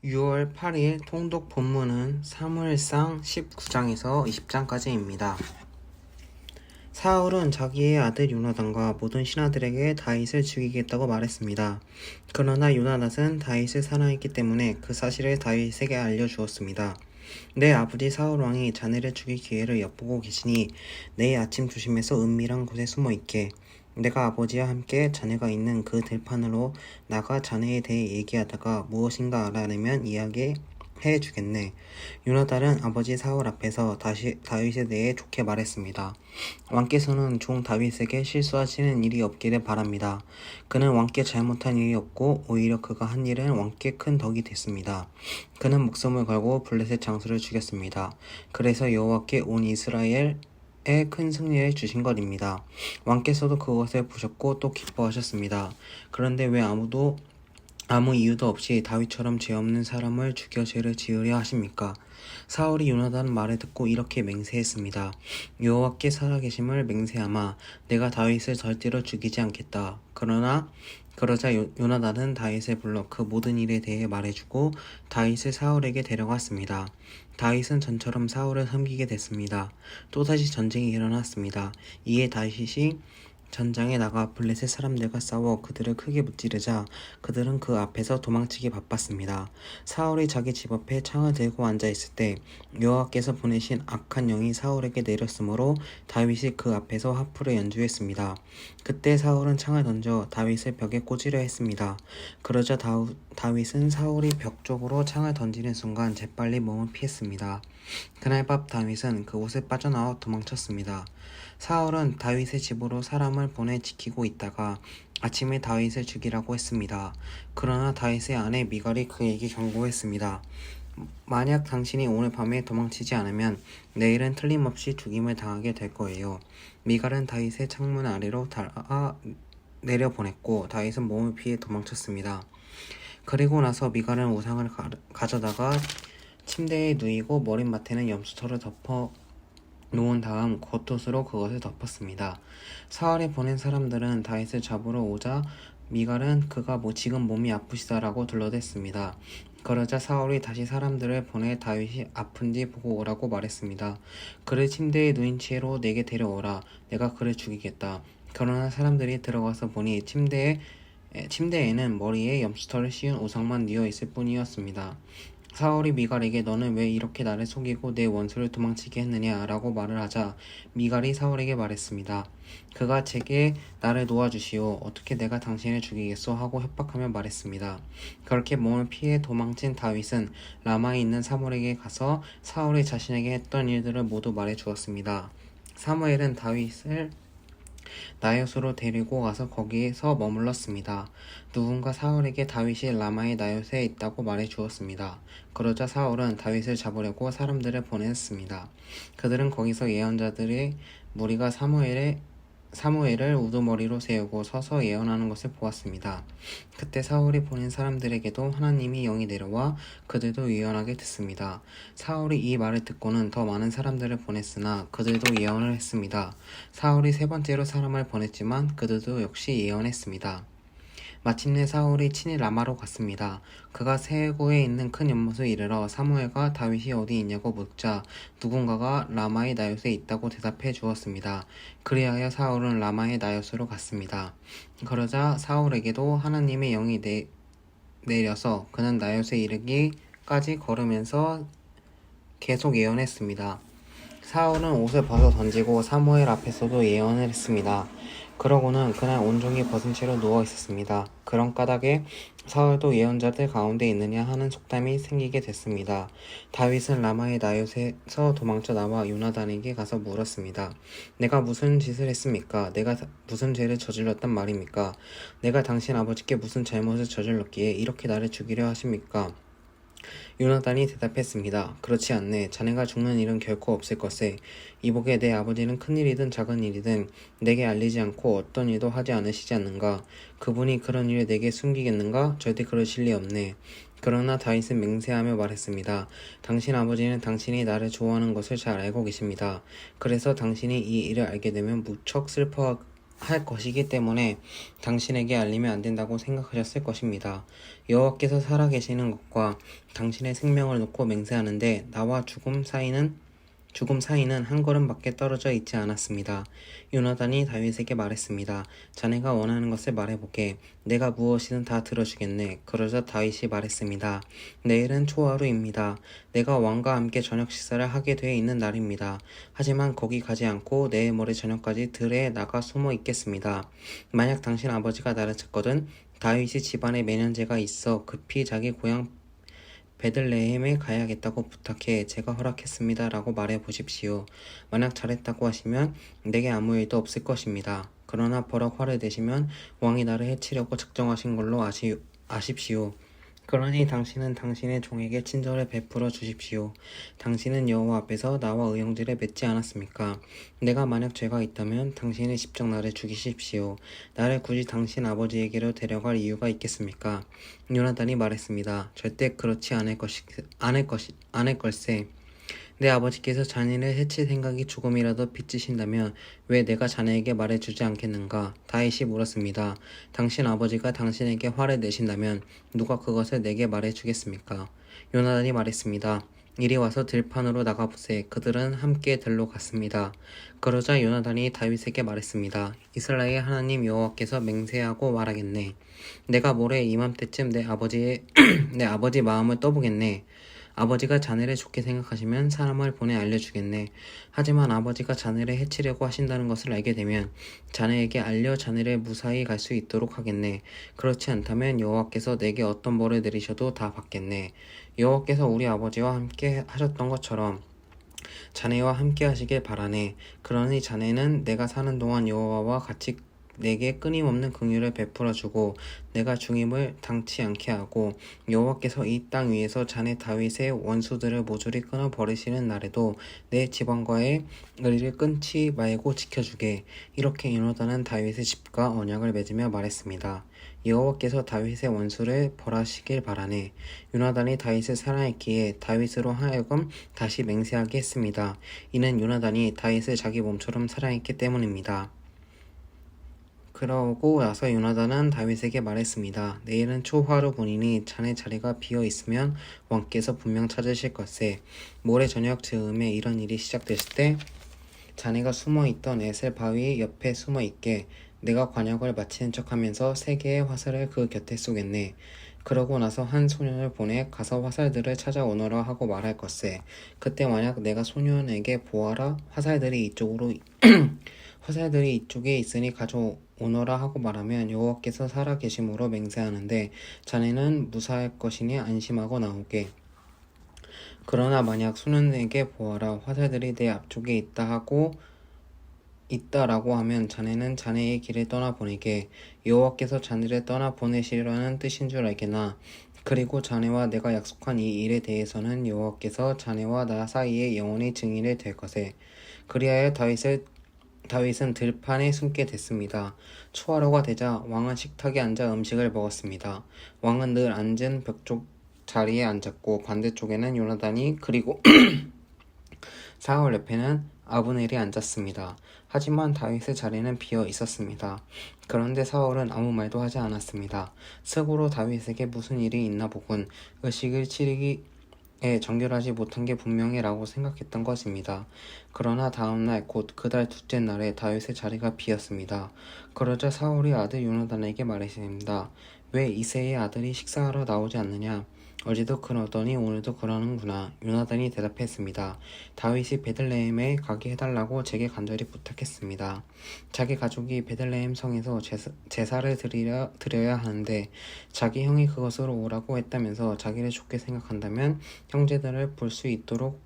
6월 8일 통독 본문은 사무엘상 19장에서 20장까지입니다. 사울은 자기의 아들 요나단과 모든 신하들에게 다윗을 죽이겠다고 말했습니다. 그러나 요나단은 다윗을 사랑했기 때문에 그 사실을 다윗에게 알려주었습니다. 내 아버지 사울왕이 자네를 죽일 기회를 엿보고 계시니 내일 아침 조심해서 은밀한 곳에 숨어 있게. 내가 아버지와 함께 자네가 있는 그 들판으로 나가 자네에 대해 얘기하다가 무엇인가 알아내면 이야기해 주겠네. 요나단은 아버지 사울 앞에서 다시 다윗에 대해 좋게 말했습니다. 왕께서는 종 다윗에게 실수하시는 일이 없기를 바랍니다. 그는 왕께 잘못한 일이 없고 오히려 그가 한 일은 왕께 큰 덕이 됐습니다. 그는 목숨을 걸고 블레셋 장수를 죽였습니다. 그래서 여호와께 온 이스라엘에 큰 승리를 주신 것입니다. 왕께서도 그것을 보셨고 또 기뻐하셨습니다. 그런데 왜 아무 이유도 없이 다윗처럼 죄 없는 사람을 죽여 죄를 지으려 하십니까? 사울이 요나단 말을 듣고 이렇게 맹세했습니다. 여호와께 살아계심을 맹세하마 내가 다윗을 절대로 죽이지 않겠다. 그러자 요나단은 다윗을 불러 그 모든 일에 대해 말해주고 다윗을 사울에게 데려갔습니다. 다윗은 전처럼 사울을 섬기게 됐습니다. 또다시 전쟁이 일어났습니다. 이에 다윗이 전장에 나가 블레셋 사람들과 싸워 그들을 크게 무찌르자 그들은 그 앞에서 도망치기 바빴습니다. 사울이 자기 집 앞에 창을 들고 앉아있을 때 여호와께서 보내신 악한 영이 사울에게 내렸으므로 다윗이 그 앞에서 하프를 연주했습니다. 그때 사울은 창을 던져 다윗을 벽에 꽂으려 했습니다. 그러자 다윗은 사울이 벽 쪽으로 창을 던지는 순간 재빨리 몸을 피했습니다. 그날 밤 다윗은 그곳을 빠져나와 도망쳤습니다. 사울은 다윗의 집으로 사람을 보내 지키고 있다가 아침에 다윗을 죽이라고 했습니다. 그러나 다윗의 아내 미갈이 그에게 경고했습니다. 만약 당신이 오늘 밤에 도망치지 않으면 내일은 틀림없이 죽임을 당하게 될 거예요. 미갈은 다윗의 창문 아래로 내려보냈고 다윗은 몸을 피해 도망쳤습니다. 그리고 나서 미갈은 우상을 가져다가 침대에 누이고 머릿맡에는 염소털을 덮어 놓은 다음 겉옷으로 그것을 덮었습니다. 사울이 보낸 사람들은 다윗을 잡으러 오자 미갈은 그가 지금 몸이 아프시다라고 둘러댔습니다. 그러자 사울이 다시 사람들을 보내 다윗이 아픈지 보고 오라고 말했습니다. 그를 침대에 누인 채로 내게 데려오라. 내가 그를 죽이겠다. 그러나 사람들이 들어가서 보니 침대에는 머리에 염소털을 씌운 우상만 뉘어 있을 뿐이었습니다. 사울이 미갈에게 너는 왜 이렇게 나를 속이고 내 원수를 도망치게 했느냐 라고 말을 하자 미갈이 사울에게 말했습니다. 그가 제게 나를 놓아주시오. 어떻게 내가 당신을 죽이겠소 하고 협박하며 말했습니다. 그렇게 몸을 피해 도망친 다윗은 라마에 있는 사무엘에게 가서 사울이 자신에게 했던 일들을 모두 말해 주었습니다. 사무엘은 다윗을 나요스로 데리고 가서 거기에서 머물렀습니다. 누군가 사울에게 다윗이 라마의 나요스에 있다고 말해 주었습니다. 그러자 사울은 다윗을 잡으려고 사람들을 보냈습니다. 그들은 거기서 예언자들의 무리가 사무엘을 우두머리로 세우고 서서 예언하는 것을 보았습니다. 그때 사울이 보낸 사람들에게도 하나님이 영이 내려와 그들도 예언하게 됐습니다. 사울이 이 말을 듣고는 더 많은 사람들을 보냈으나 그들도 예언을 했습니다. 사울이 세 번째로 사람을 보냈지만 그들도 역시 예언했습니다. 마침내 사울이 친히 라마로 갔습니다. 그가 세고에 있는 큰 연못에 이르러 사무엘과 다윗이 어디 있냐고 묻자 누군가가 라마의 나요스에 있다고 대답해 주었습니다. 그리하여 사울은 라마의 나요스로 갔습니다. 그러자 사울에게도 하나님의 영이 내려서 그는 나요스에 이르기까지 걸으면서 계속 예언했습니다. 사울은 옷을 벗어 던지고 사무엘 앞에서도 예언을 했습니다. 그러고는 그날 온종일 벗은 채로 누워 있었습니다. 그런 까닭에 사울도 예언자들 가운데 있느냐 하는 속담이 생기게 됐습니다. 다윗은 라마의 나요스에서 도망쳐 나와 요나단에게 가서 물었습니다. 내가 무슨 짓을 했습니까? 내가 무슨 죄를 저질렀단 말입니까? 내가 당신 아버지께 무슨 잘못을 저질렀기에 이렇게 나를 죽이려 하십니까? 요나단이 대답했습니다. 그렇지 않네. 자네가 죽는 일은 결코 없을 것에 이보게 내 아버지는 큰 일이든 작은 일이든 내게 알리지 않고 어떤 일도 하지 않으시지 않는가? 그분이 그런 일을 내게 숨기겠는가? 절대 그러실 리 없네. 그러나 다윗은 맹세하며 말했습니다. 당신 아버지는 당신이 나를 좋아하는 것을 잘 알고 계십니다. 그래서 당신이 이 일을 알게 되면 무척 할 것이기 때문에 당신에게 알리면 안 된다고 생각하셨을 것입니다. 여호와께서 살아계시는 것과 당신의 생명을 놓고 맹세하는데 나와 죽음 사이는 한 걸음밖에 떨어져 있지 않았습니다. 요나단이 다윗에게 말했습니다. 자네가 원하는 것을 말해보게. 내가 무엇이든 다 들어주겠네. 그러자 다윗이 말했습니다. 내일은 초하루입니다. 내가 왕과 함께 저녁 식사를 하게 돼 있는 날입니다. 하지만 거기 가지 않고 내일 모레 저녁까지 들에 나가 숨어 있겠습니다. 만약 당신 아버지가 나를 찾거든 다윗이 집안에 매년제가 있어 급히 자기 고향 베들레헴에 가야겠다고 부탁해 제가 허락했습니다. 라고 말해 보십시오. 만약 잘했다고 하시면 내게 아무 일도 없을 것입니다. 그러나 버럭 화를 내시면 왕이 나를 해치려고 작정하신 걸로 아십시오. 그러니 당신은 당신의 종에게 친절을 베풀어 주십시오. 당신은 여호와 앞에서 나와 의형제를 맺지 않았습니까? 내가 만약 죄가 있다면 당신이 직접 나를 죽이십시오. 나를 굳이 당신 아버지에게로 데려갈 이유가 있겠습니까? 요나단이 말했습니다. 절대 그렇지 않을 걸세. 내 아버지께서 자네를 해칠 생각이 조금이라도 빚지신다면 왜 내가 자네에게 말해주지 않겠는가? 다윗이 물었습니다. 당신 아버지가 당신에게 화를 내신다면 누가 그것을 내게 말해주겠습니까? 요나단이 말했습니다. 이리 와서 들판으로 나가보세. 그들은 함께 들로 갔습니다. 그러자 요나단이 다윗에게 말했습니다. 이스라엘 하나님 여호와께서 맹세하고 말하겠네. 내가 모레 이맘때쯤 내 아버지 마음을 떠보겠네. 아버지가 자네를 좋게 생각하시면 사람을 보내 알려주겠네. 하지만 아버지가 자네를 해치려고 하신다는 것을 알게 되면 자네에게 알려 자네를 무사히 갈 수 있도록 하겠네. 그렇지 않다면 여호와께서 내게 어떤 벌을 내리셔도 다 받겠네. 여호와께서 우리 아버지와 함께 하셨던 것처럼 자네와 함께 하시길 바라네. 그러니 자네는 내가 사는 동안 여호와와 같이 내게 끊임없는 긍휼을 베풀어주고 내가 중임을 당치 않게 하고 여호와께서 이 땅 위에서 자네 다윗의 원수들을 모조리 끊어 버리시는 날에도 내 집안과의 의리를 끊지 말고 지켜주게. 이렇게 요나단은 다윗의 집과 언약을 맺으며 말했습니다. 여호와께서 다윗의 원수를 벌하시길 바라네. 요나단이 다윗을 사랑했기에 다윗으로 하여금 다시 맹세하게 했습니다. 이는 요나단이 다윗을 자기 몸처럼 사랑했기 때문입니다. 그러고 나서 요나단은 다윗에게 말했습니다. 내일은 초하루 보니니 자네 자리가 비어 있으면 왕께서 분명 찾으실 것세. 모레 저녁 즈음에 이런 일이 시작됐을 때 자네가 숨어 있던 에셀 바위 옆에 숨어 있게. 내가 관역을 마치는 척하면서 3개의 화살을 그 곁에 쏘겠네. 그러고 나서 한 소년을 보내 가서 화살들을 찾아오너라 하고 말할 것세. 그때 만약 내가 소년에게 보아라 화살들이 이쪽에 있으니 가져오너라 하고 말하면 여호와께서 살아 계심으로 맹세하는데 자네는 무사할 것이니 안심하고 나오게. 그러나 만약 소년에게 보아라 화살들이 내 앞쪽에 있다라고 하면 자네는 자네의 길을 떠나보내게. 여호와께서 자네를 떠나보내시려는 뜻인 줄 알게나. 그리고 자네와 내가 약속한 이 일에 대해서는 여호와께서 자네와 나 사이에 영원히 증인이 될 것에. 그리하여 다윗은 들판에 숨게 됐습니다. 초하루가 되자 왕은 식탁에 앉아 음식을 먹었습니다. 왕은 늘 앉은 벽쪽 자리에 앉았고 반대쪽에는 요나단이 그리고 사울 옆에는 아브넬이 앉았습니다. 하지만 다윗의 자리는 비어 있었습니다. 그런데 사울은 아무 말도 하지 않았습니다. 속으로 다윗에게 무슨 일이 있나 보군. 의식을 치르기에 정결하지 못한 게 분명해라고 생각했던 것입니다. 그러나 다음날 곧 그달 둘째 날에 다윗의 자리가 비었습니다. 그러자 사울이 아들 요나단에게 말했습니다. 왜 이새의 아들이 식사하러 나오지 않느냐? 어제도 그러더니 오늘도 그러는구나. 요나단이 대답했습니다. 다윗이 베들레헴에 가게 해달라고 제게 간절히 부탁했습니다. 자기 가족이 베들레헴 성에서 제사를 드려야 하는데 자기 형이 그것으로 오라고 했다면서 자기를 좋게 생각한다면 형제들을 볼 수 있도록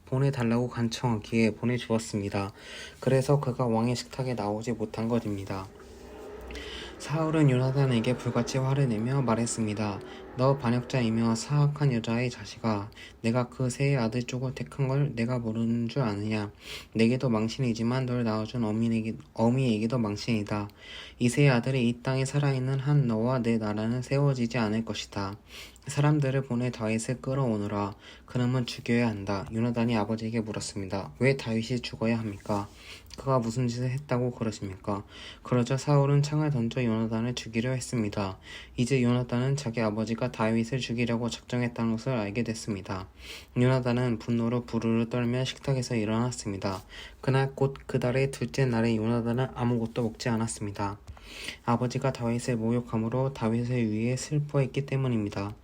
보내달라고 간청하기에 보내주었습니다. 그래서 그가 왕의 식탁에 나오지 못한 것입니다. 사울은 요나단에게 불같이 화를 내며 말했습니다. 너 반역자이며 사악한 여자의 자식아, 내가 그 세 아들 쪽을 택한 걸 내가 모르는 줄 아느냐? 내게도 망신이지만 널 낳아준 어미에게도 망신이다. 이 세 아들이 이 땅에 살아있는 한 너와 내 나라는 세워지지 않을 것이다. 사람들을 보내 다윗을 끌어오너라. 그놈은 죽여야 한다. 요나단이 아버지에게 물었습니다. 왜 다윗이 죽어야 합니까? 그가 무슨 짓을 했다고 그러십니까? 그러자 사울은 창을 던져 요나단을 죽이려 했습니다. 이제 요나단은 자기 아버지가 다윗을 죽이려고 작정했다는 것을 알게 됐습니다. 요나단은 분노로 부르르 떨며 식탁에서 일어났습니다. 그날 곧 그달의 둘째 날에 요나단은 아무것도 먹지 않았습니다. 아버지가 다윗을 모욕함으로 다윗을 위해 슬퍼했기 때문입니다.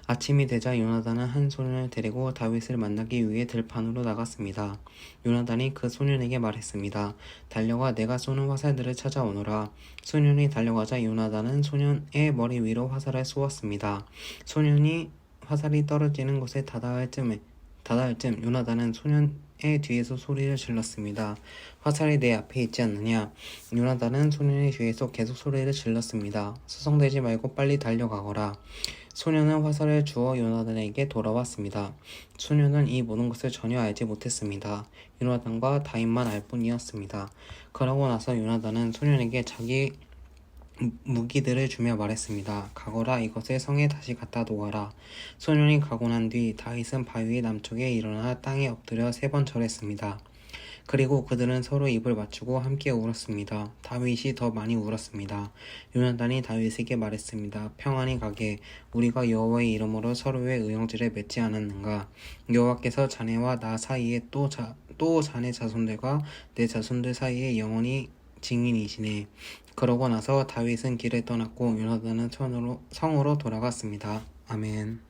아침이 되자 요나단은 한 소년을 데리고 다윗을 만나기 위해 들판으로 나갔습니다. 요나단이 그 소년에게 말했습니다. 달려가 내가 쏘는 화살들을 찾아오너라. 소년이 달려가자 요나단은 소년의 머리 위로 화살을 쏘았습니다. 소년이 화살이 떨어지는 곳에 다다을 쯤 요나단은 소년의 뒤에서 소리를 질렀습니다. 화살이 내 앞에 있지 않느냐? 요나단은 소년의 뒤에서 계속 소리를 질렀습니다. 수성대지 말고 빨리 달려가거라. 소년은 화살을 주어 요나단에게 돌아왔습니다. 소년은 이 모든 것을 전혀 알지 못했습니다. 요나단과 다윗만 알 뿐이었습니다. 그러고 나서 요나단은 소년에게 자기 무기들을 주며 말했습니다. 가거라. 이것을 성에 다시 갖다 놓아라. 소년이 가고 난 뒤 다윗은 바위의 남쪽에 일어나 땅에 엎드려 3번 절했습니다. 그리고 그들은 서로 입을 맞추고 함께 울었습니다. 다윗이 더 많이 울었습니다. 요나단이 다윗에게 말했습니다. 평안히 가게. 우리가 여호와의 이름으로 서로의 의형제를 맺지 않았는가? 여호와께서 자네와 나 사이에 또 자네 자손들과 내 자손들 사이에 영원히 증인이시네. 그러고 나서 다윗은 길을 떠났고 요나단은 성으로 돌아갔습니다. 아멘.